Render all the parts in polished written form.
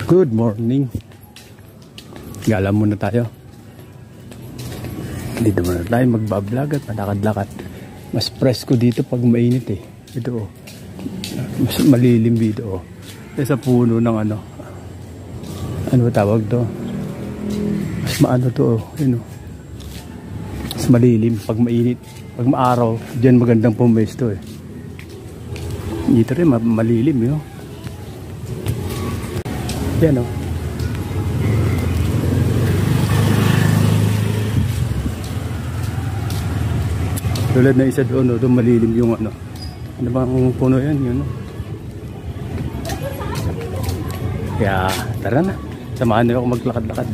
Good morning. Gala muna tayo. Dito muna tayo magbablog at malakad-lakad. Mas presko dito pag mainit eh. Ito oh. Mas malilim dito oh. Sa puno ng ano. Ano tawag to? Mas maano to oh. Yun oh. Mas malilim pag mainit. Pag maaraw, diyan magandang pumesto eh. Dito rin malilim yun. Yan oh. Tulad na isa doon, doon malilim yung ano. Ano bang puno yan? Yun oh. Kaya tara na. Samahan niyo ako maglakad-lakad.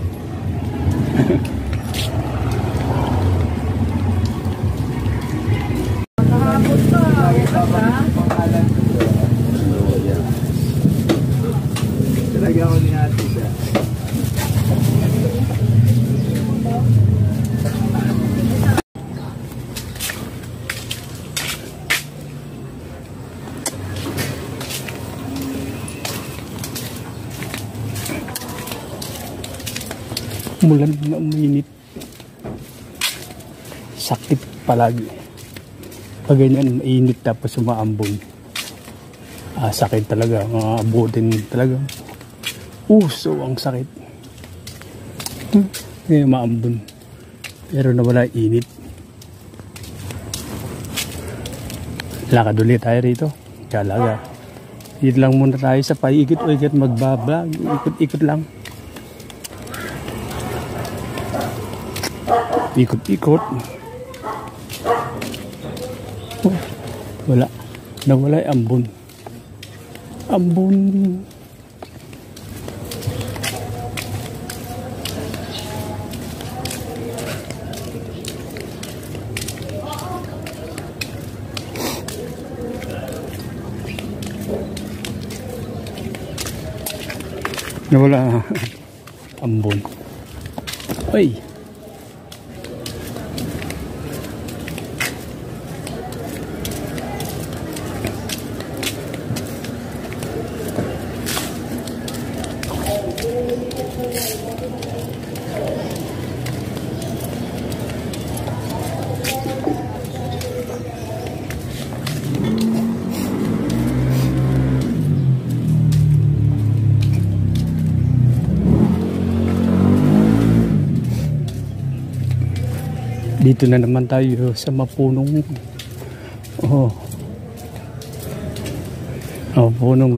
Mulan na uminit. Sakit palagi. Pag ganyan, mainit tapos umaambon. Sakit talaga. Abutin talaga. So ang sakit. Ngayon umaambon. Pero nawala init. Lakad ulit tayo rito. Kalaga. Dito lang muna tayo sa paikot-ikot magbablog. Ikot-ikot lang. Ikot-ikot. Wala. Nawala yung ambon. Ambon. Nawala ambon. Ay. Dito na naman tayo sa mapunong punong